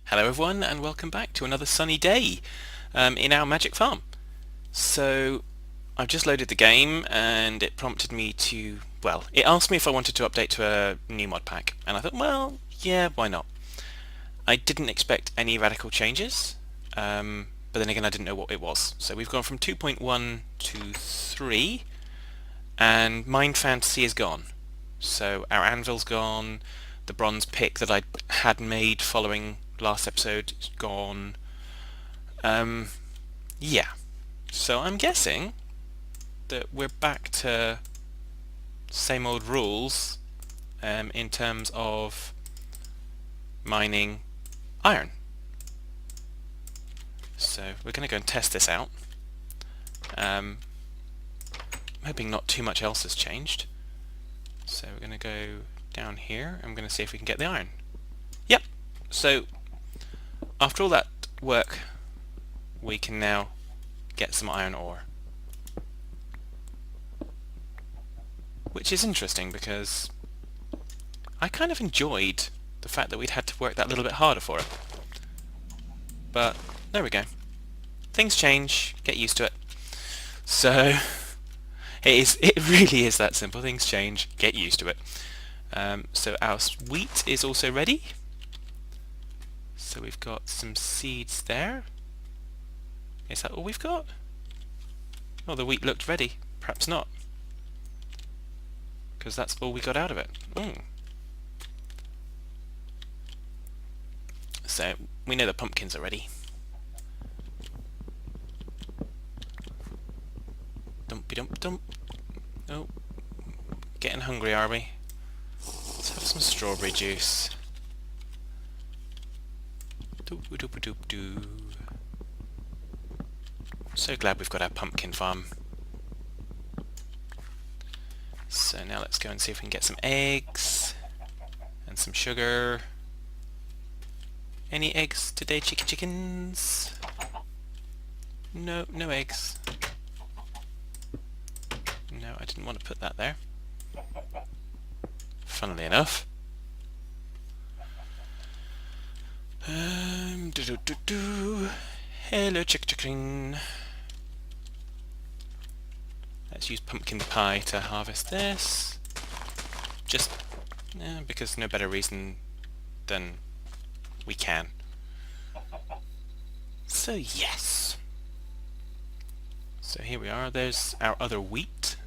Hello everyone and welcome back to another sunny day in our Magic Farm. So I've just loaded the game and it prompted me to, well, it asked me if I wanted to update to a new mod pack, and I thought, well, yeah, why not? I didn't expect any radical changes, but then again I didn't know what it was. So we've gone from 2.1 to 3 and Mind Fantasy is gone. So our anvil's gone, the bronze pick that I had made following last episode is gone. Yeah. So I'm guessing that we're back to same old rules in terms of mining iron. So we're going to go and test this out. I'm hoping not too much else has changed. So we're going to go down here. I'm going to see if we can get the iron. Yep. So after all that work, we can now get some iron ore. Which is interesting because I kind of enjoyed the fact that we'd had to work that little bit harder for it. But there we go. Things change, get used to it. So it really is that simple. Things change, get used to it. So our wheat is also ready. So we've got some seeds there. Is that all we've got? Oh, the wheat looked ready. Perhaps not. Because that's all we got out of it. So we know the pumpkins are ready. Dumpy dump dump. Oh, getting hungry, are we? Let's have some strawberry juice. Doop doop doop doo. So glad we've got our pumpkin farm. So now let's go and see if we can get some eggs and some sugar. Any eggs today, chickens? No, no eggs. No, I didn't want to put that there. Funnily enough. Hello, chicken. Let's use pumpkin pie to harvest this. Just because no better reason than we can. So yes. So here we are. There's our other wheat.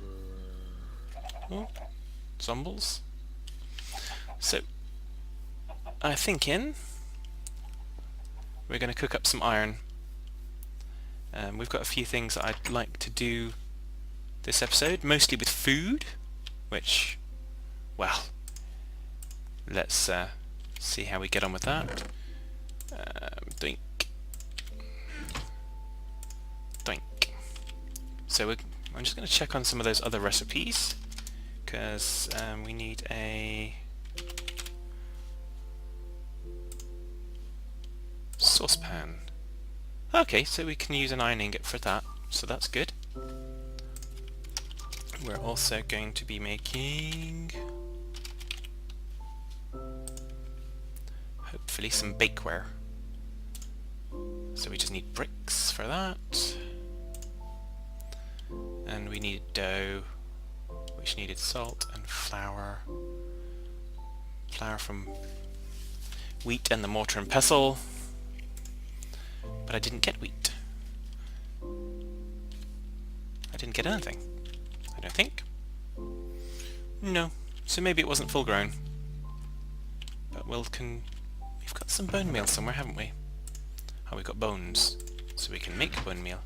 Oh, zombles. So I'm thinking we're going to cook up some iron. We've got a few things that I'd like to do this episode, mostly with food, which, well, let's see how we get on with that. Doink. Doink. So I'm just going to check on some of those other recipes, because we need a saucepan. Okay, so we can use an iron ingot for that, so that's good. We're also going to be making hopefully some bakeware. So we just need bricks for that. And we need dough, which needed salt and flour. Flour from wheat and the mortar and pestle. But I didn't get wheat. I didn't get anything, I don't think. No, so maybe it wasn't full grown. But we've got some bone meal somewhere, haven't we? Oh, we've got bones, so we can make bone meal.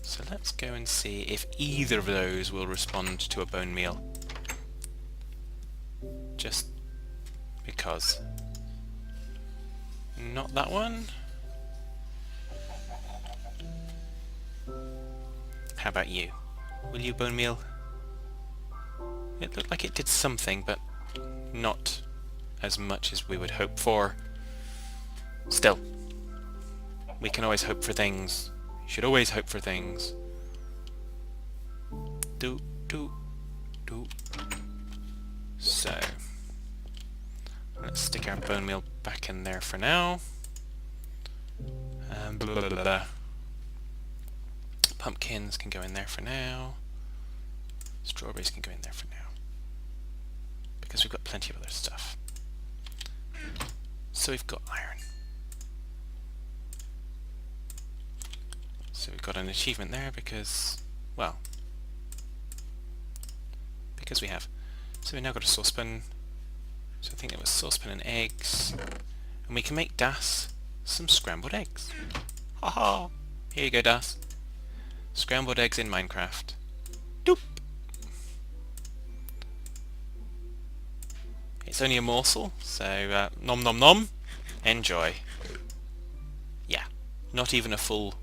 So let's go and see if either of those will respond to a bone meal. Just because. Not that one. How about you? Will you bone meal? It looked like it did something, but not as much as we would hope for. Still, we can always hope for things. You should always hope for things. Do. So, Let's stick our bone meal back in there for now. Blah, blah, blah, blah. Pumpkins can go in there for now. Strawberries can go in there for now. Because we've got plenty of other stuff. So we've got iron. So we've got an achievement there because, well, because we have. So we've now got a saucepan. So I think it was saucepan and eggs. And we can make Das some scrambled eggs. Haha! Here you go, Das. Scrambled eggs in Minecraft. Doop! It's only a morsel, so nom nom nom. Enjoy. Yeah, not even a full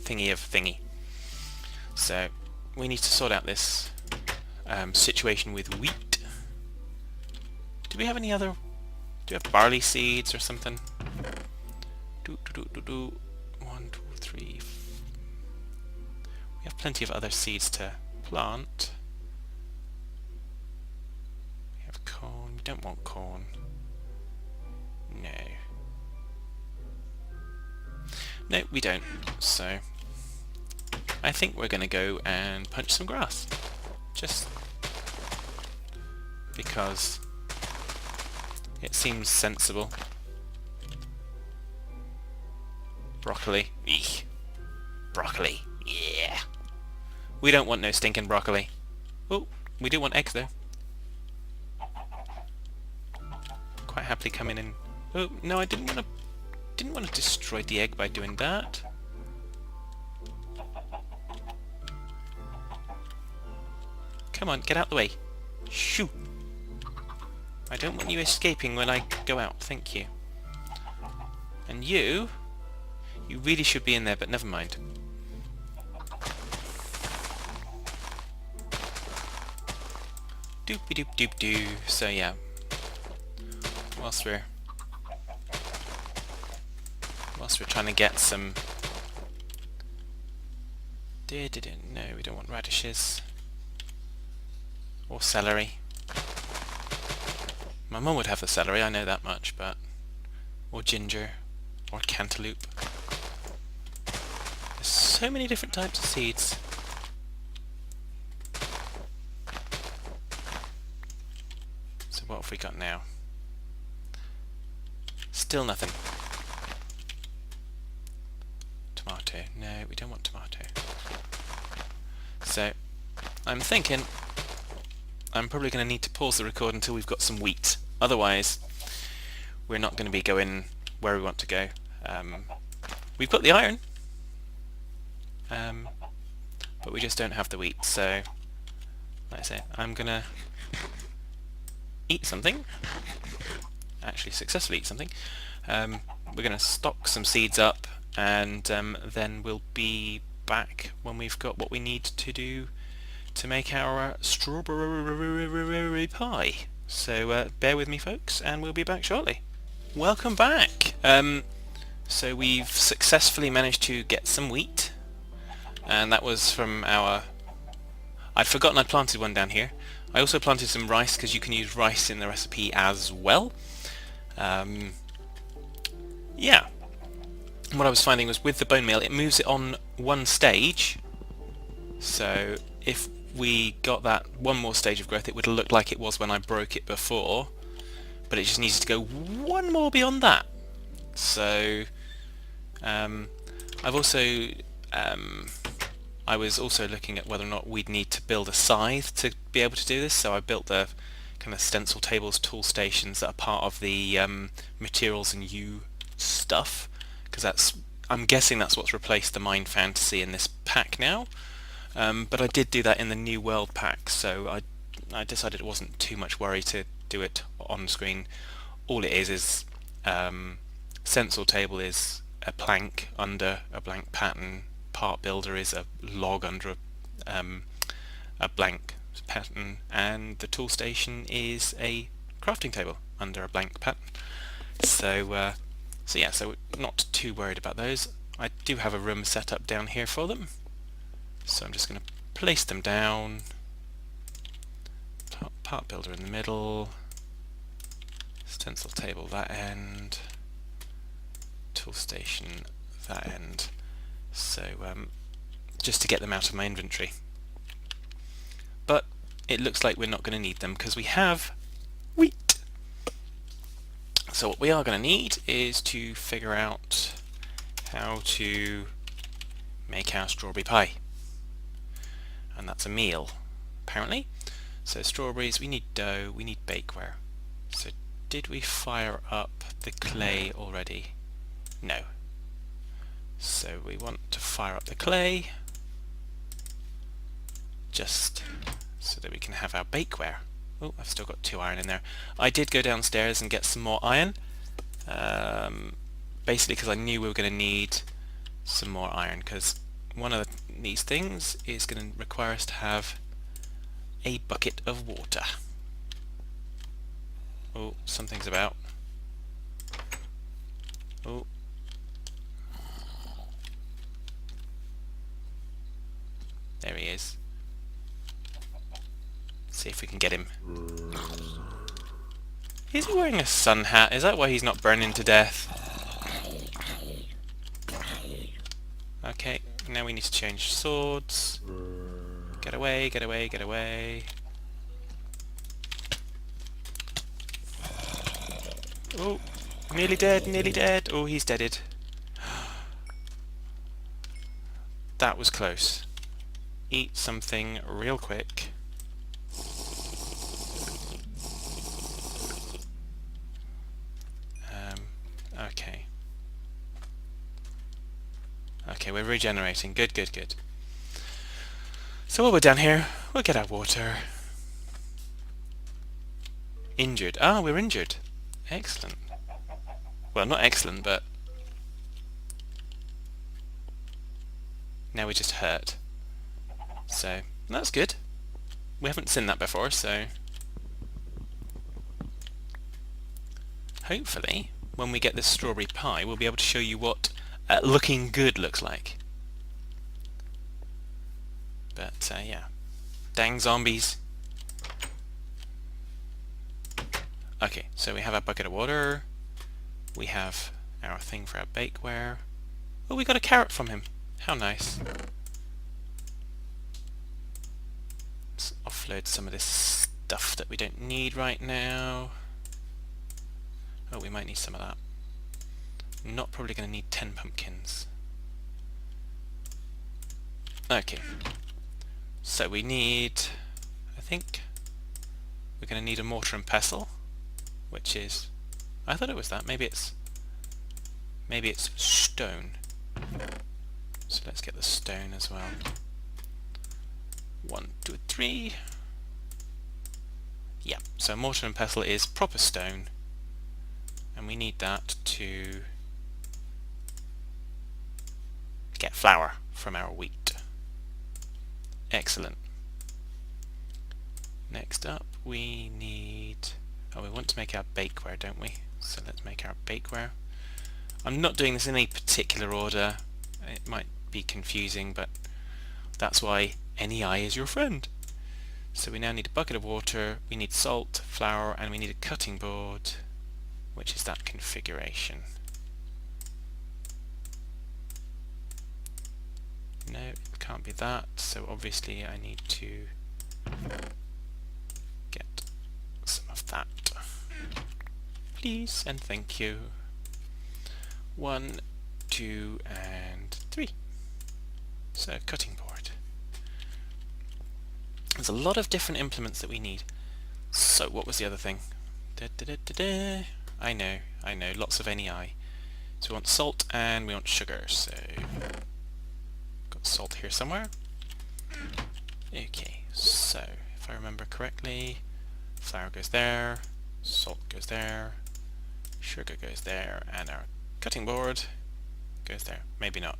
thingy of thingy. So we need to sort out this situation with wheat. Do we have any other? Do we have barley seeds or something? Do do do do do. 1, 2, 3. We have plenty of other seeds to plant. We have corn. We don't want corn. No. No, we don't. So I think we're going to go and punch some grass. Just because it seems sensible. Broccoli. Eek. Broccoli. Yeah. We don't want no stinking broccoli. Oh, we do want eggs though. Quite happily come in and... Oh, no, I didn't want to destroy the egg by doing that. Come on, get out the way. Shoo! I don't want you escaping when I go out, thank you. And you really should be in there, but never mind. Doopy doop doop doo. So yeah, whilst we're trying to get some... No, we don't want radishes. Or celery. My mum would have the celery, I know that much, but... Or ginger. Or cantaloupe. There's so many different types of seeds. So what have we got now? Still nothing. Tomato. No, we don't want tomato. So, I'm thinking I'm probably going to need to pause the record until we've got some wheat. Otherwise, we're not going to be going where we want to go. We've got the iron, but we just don't have the wheat. So, like I say, I'm going to eat something. Actually, successfully eat something. We're going to stock some seeds up, and then we'll be back when we've got what we need to do to make our strawberry pie. So bear with me, folks, and we'll be back shortly. Welcome back. So we've successfully managed to get some wheat, and that was from our... I'd forgotten I'd planted one down here. I also planted some rice, because you can use rice in the recipe as well. Yeah. And what I was finding was with the bone meal, it moves it on one stage. So if we got that one more stage of growth, it would look like it was when I broke it before, but it just needs to go one more beyond that. So I've also I was also looking at whether or not we'd need to build a scythe to be able to do this, so I built the kind of stencil tables, tool stations that are part of the materials and you stuff, because I'm guessing that's what's replaced the Mind Fantasy in this pack now. But I did do that in the New World pack, so I decided it wasn't too much worry to do it on screen. All it is stencil table is a plank under a blank pattern, part builder is a log under a blank pattern, and the tool station is a crafting table under a blank pattern. So yeah, so we're not too worried about those. I do have a room set up down here for them. So I'm just going to place them down, part builder in the middle, stencil table that end, tool station that end. So just to get them out of my inventory. But it looks like we're not going to need them because we have wheat. So what we are going to need is to figure out how to make our strawberry pie. And that's a meal, apparently. So strawberries, we need dough, we need bakeware. So did we fire up the clay already? No. So we want to fire up the clay just so that we can have our bakeware. Oh, I've still got 2 iron in there. I did go downstairs and get some more iron, basically because I knew we were going to need some more iron, because one of these things is going to require us to have a bucket of water. Oh, something's about. Oh. There he is. See if we can get him. Is he wearing a sun hat? Is that why he's not burning to death? Okay, now we need to change swords. Get away, get away, get away. Oh, nearly dead, nearly dead. Oh, he's deaded. That was close. Eat something real quick. Okay. Okay, we're regenerating. Good, good, good. So while we're down here, we'll get our water. Injured. Ah, we're injured. Excellent. Well, not excellent, but now we're just hurt. So, that's good. We haven't seen that before, so hopefully when we get this strawberry pie we'll be able to show you what looking good looks like. But yeah, dang zombies. Okay, so we have our bucket of water, we have our thing for our bakeware. Oh, we got a carrot from him. How nice. Let's offload some of this stuff that we don't need right now. Oh, we might need some of that. Not probably going to need 10 pumpkins. Okay. So we need, I think, we're going to need a mortar and pestle, which is, I thought it was that. Maybe it's stone. So let's get the stone as well. 1, 2, 3. Yeah. So mortar and pestle is proper stone. And we need that to get flour from our wheat. Excellent. Next up we need, oh, we want to make our bakeware, don't we? So let's make our bakeware. I'm not doing this in a particular order. It might be confusing, but that's why NEI is your friend. So we now need a bucket of water, we need salt, flour, and we need a cutting board, which is that configuration. No, it can't be that, so obviously I need to get some of that. Please and thank you. 1, 2, and 3. So cutting board. There's a lot of different implements that we need. So what was the other thing? I know, lots of NEI. So we want salt and we want sugar, so got salt here somewhere. Okay, so if I remember correctly, flour goes there, salt goes there, sugar goes there, and our cutting board goes there. Maybe not.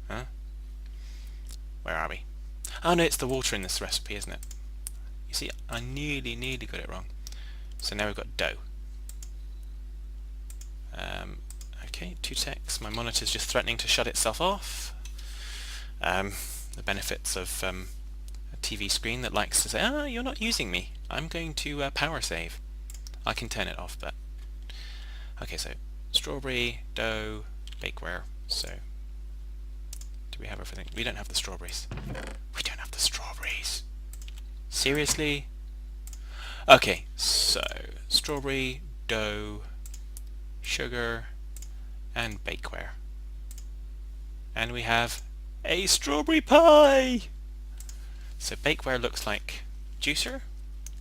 Huh? Where are we? Oh no, it's the water in this recipe, isn't it? You see, I nearly got it wrong. So now we've got dough. Okay, 2 ticks. My monitor's just threatening to shut itself off. The benefits of a TV screen that likes to say, ah, you're not using me. I'm going to power save. I can turn it off, but... Okay, so strawberry, dough, bakeware. So, do we have everything? We don't have the strawberries. We don't have the strawberries. Seriously? Okay, so strawberry, dough, sugar, and bakeware. And we have a strawberry pie! So bakeware looks like juicer,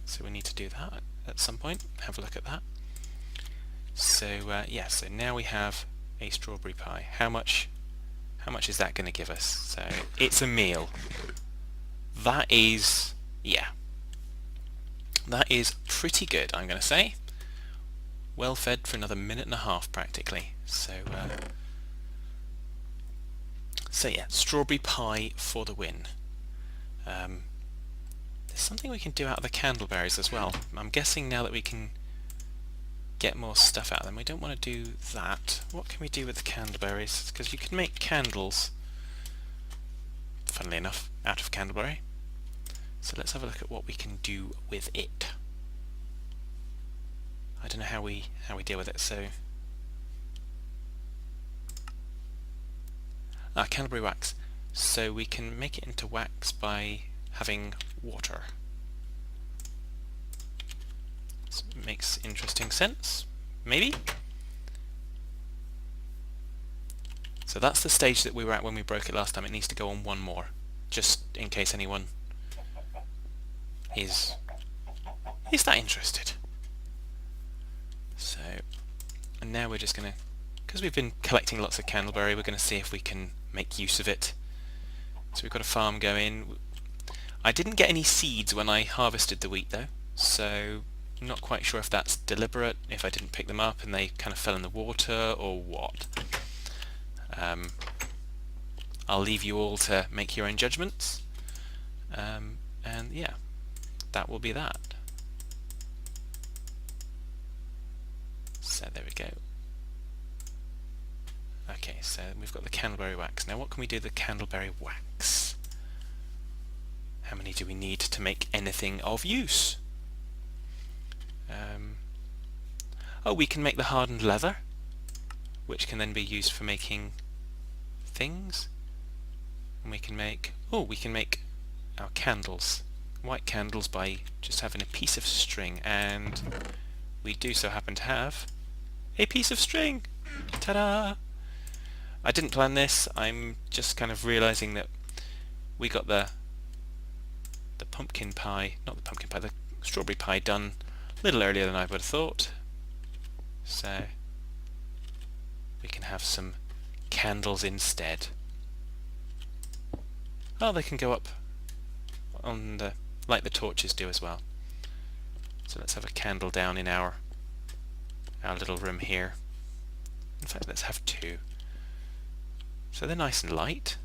so we need to do that at some point. Have a look at that. So yeah, so now we have a strawberry pie. How much is that going to give us? So it's a meal. That is, yeah, that is pretty good, I'm going to say. Well fed for another minute and a half practically. So yeah, strawberry pie for the win. There's something we can do out of the candleberries as well. I'm guessing now that we can get more stuff out of them, we don't want to do that. What can we do with the candleberries? Because you can make candles, funnily enough, out of candleberry. So let's have a look at what we can do with it. I don't know how we deal with it. So candleberry wax. So we can make it into wax by having water. So it makes interesting sense, maybe. So that's the stage that we were at when we broke it last time. It needs to go on one more, just in case anyone is that interested. So, and now we're just going to, because we've been collecting lots of candleberry, we're going to see if we can make use of it. So we've got a farm going. I didn't get any seeds when I harvested the wheat though, so I'm not quite sure if that's deliberate, if I didn't pick them up and they kind of fell in the water or what. I'll leave you all to make your own judgments. And yeah, that will be that. So there we go. Okay, so we've got the candleberry wax. Now what can we do with the candleberry wax? How many do we need to make anything of use? Oh, we can make the hardened leather, which can then be used for making things. And we can make, our candles, white candles, by just having a piece of string, and we do so happen to have a piece of string. Ta-da! I didn't plan this. I'm just kind of realizing that we got the pumpkin pie, not the pumpkin pie, the strawberry pie done a little earlier than I would have thought. So we can have some candles instead. Oh, they can go up on the, like the torches do as well. So let's have a candle down in our little room here. In fact, let's have two. So they're nice and light.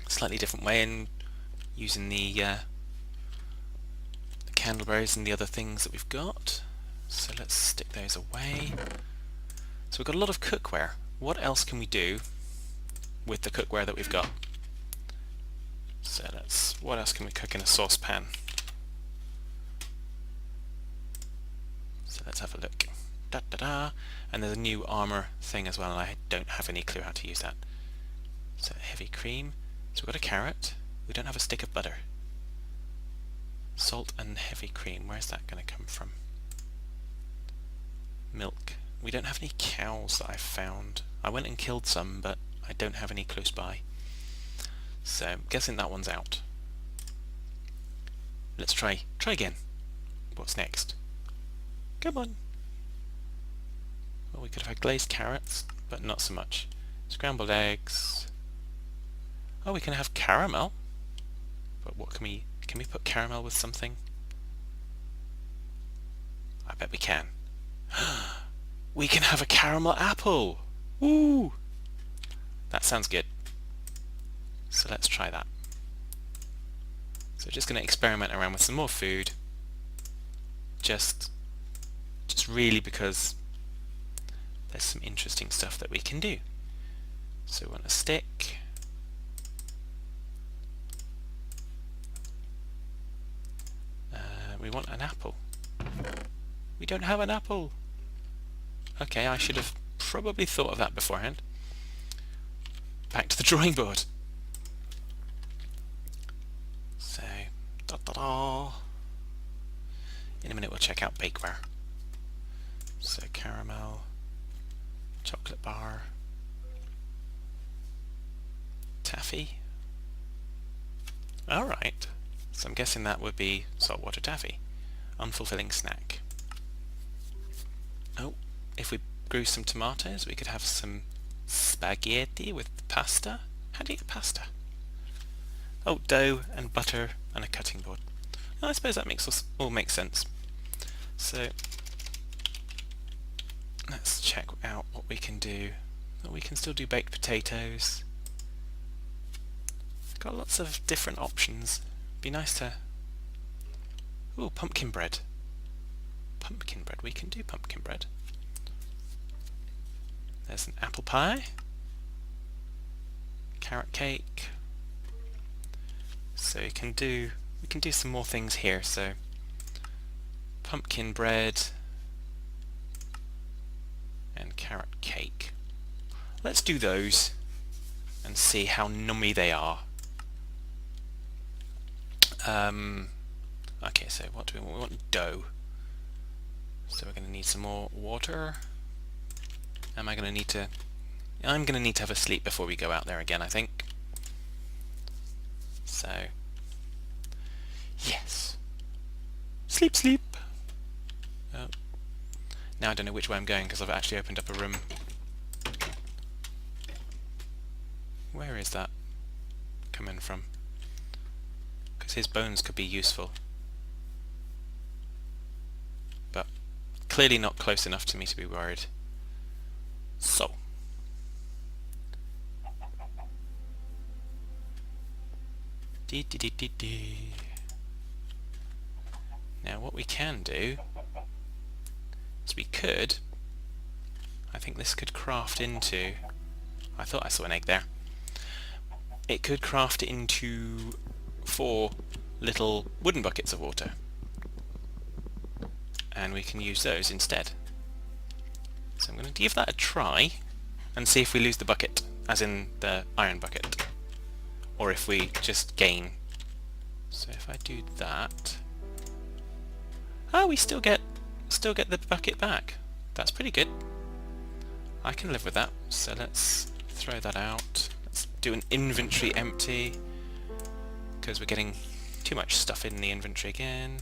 Slightly different way in using the candleberries and the other things that we've got. So let's stick those away. So we've got a lot of cookware. What else can we do with the cookware that we've got? So what else can we cook in a saucepan? So let's have a look. Da da da. And there's a new armor thing as well, and I don't have any clue how to use that. So heavy cream. So we've got a carrot. We don't have a stick of butter. Salt and heavy cream. Where's that going to come from? Milk. We don't have any cows that I've found. I went and killed some, but I don't have any close by. So I'm guessing that one's out. Let's try again. What's next? Come on. Well, we could have had glazed carrots, but not so much. Scrambled eggs. Oh, we can have caramel. But what can we put caramel with something? I bet we can. We can have a caramel apple. Woo! That sounds good. So let's try that. So just going to experiment around with some more food. Just really because there's some interesting stuff that we can do. So we want a stick. we want an apple. We don't have an apple. Okay, I should have probably thought of that beforehand. Back to the drawing board. So, in a minute we'll check out bakeware. So caramel, chocolate bar, taffy. Alright, so I'm guessing that would be saltwater taffy. Unfulfilling snack. Oh, if we grew some tomatoes we could have some spaghetti with pasta. How do you get pasta? Oh, dough and butter and a cutting board. Well, I suppose that all makes sense. So let's check out what we can do. Well, we can still do baked potatoes. Got lots of different options. Be nice to... Ooh, pumpkin bread. Pumpkin bread, we can do pumpkin bread. There's an apple pie. Carrot cake. So we can do some more things here. So pumpkin bread and carrot cake. Let's do those and see how nummy they are. Okay, so what do we want? We want dough. So we're going to need some more water. I'm going to need to have a sleep before we go out there again, I think. So, yes. Sleep, sleep. Oh. Now I don't know which way I'm going because I've actually opened up a room. Where is that coming from? Because his bones could be useful. But clearly not close enough to me to be worried. So. Now what we can do is we could, I think this could craft into, I thought I saw an egg there. It could craft into 4 little wooden buckets of water. And we can use those instead. So I'm going to give that a try and see if we lose the bucket, as in the iron bucket, or if we just gain. So if I do that, oh, we still get the bucket back. That's pretty good. I can live with that. So let's throw that out. Let's do an inventory empty because we're getting too much stuff in the inventory again.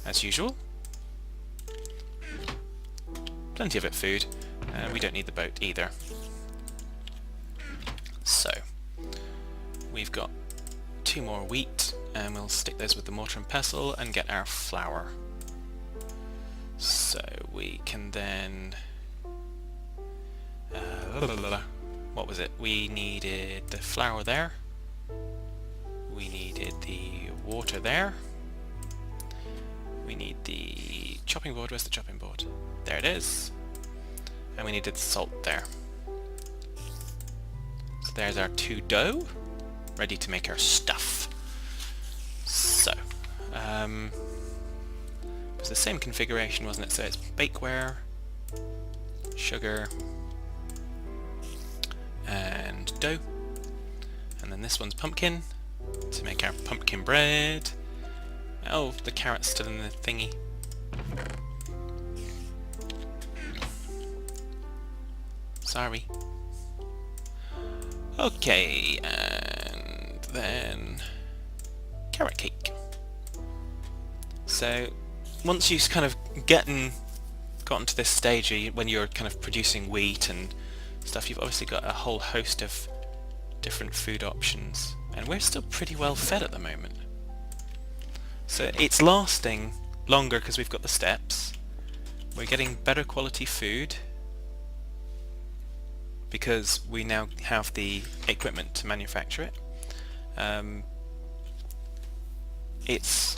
As usual. Plenty of it food. We don't need the boat either. So, we've got 2 more wheat, and we'll stick those with the mortar and pestle and get our flour. So we can then... what was it? We needed the flour there. We needed the water there. We need the chopping board. Where's the chopping board? There it is. And we needed the salt there. So there's our 2 dough, ready to make our stuff. So, it was the same configuration, wasn't it? So it's bakeware, sugar, and dough. And then this one's pumpkin, to make our pumpkin bread. Oh, the carrot's still in the thingy. Sorry. Okay, and then carrot cake. So once you've kind of gotten to this stage when you're kind of producing wheat and stuff, you've obviously got a whole host of different food options, and we're still pretty well fed at the moment. So it's lasting longer because we've got the steps. We're getting better quality food because we now have the equipment to manufacture it. It's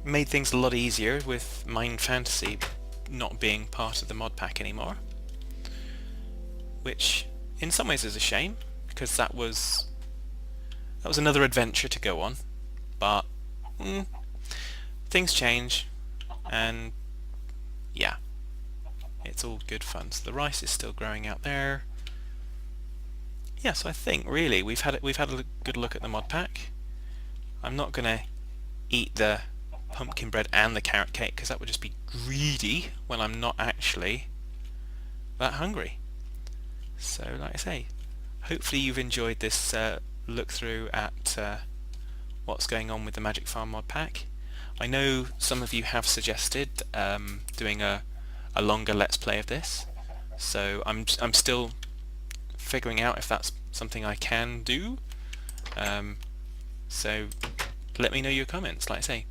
made things a lot easier with Mind Fantasy not being part of the mod pack anymore, which in some ways is a shame because that was that was another adventure to go on, but things change, and yeah, it's all good fun. So the rice is still growing out there. Yeah, so I think really we've had a good look at the mod pack. I'm not gonna eat the pumpkin bread and the carrot cake because that would just be greedy when I'm not actually that hungry. So like I say, hopefully you've enjoyed this look through at what's going on with the MagicFarm Mod Pack. I know some of you have suggested doing a longer Let's Play of this, so I'm still figuring out if that's something I can do. So let me know your comments. Like I say,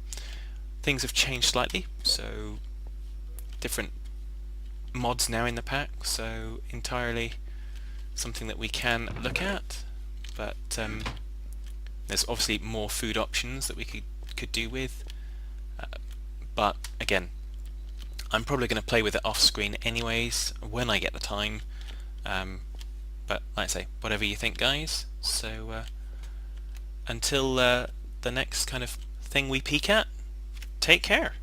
things have changed slightly, so different mods now in the pack, so entirely something that we can look at, but there's obviously more food options that we could do with, but again, I'm probably going to play with it off screen anyways when I get the time, but like I say, whatever you think, guys. So until the next kind of thing we peek at, take care.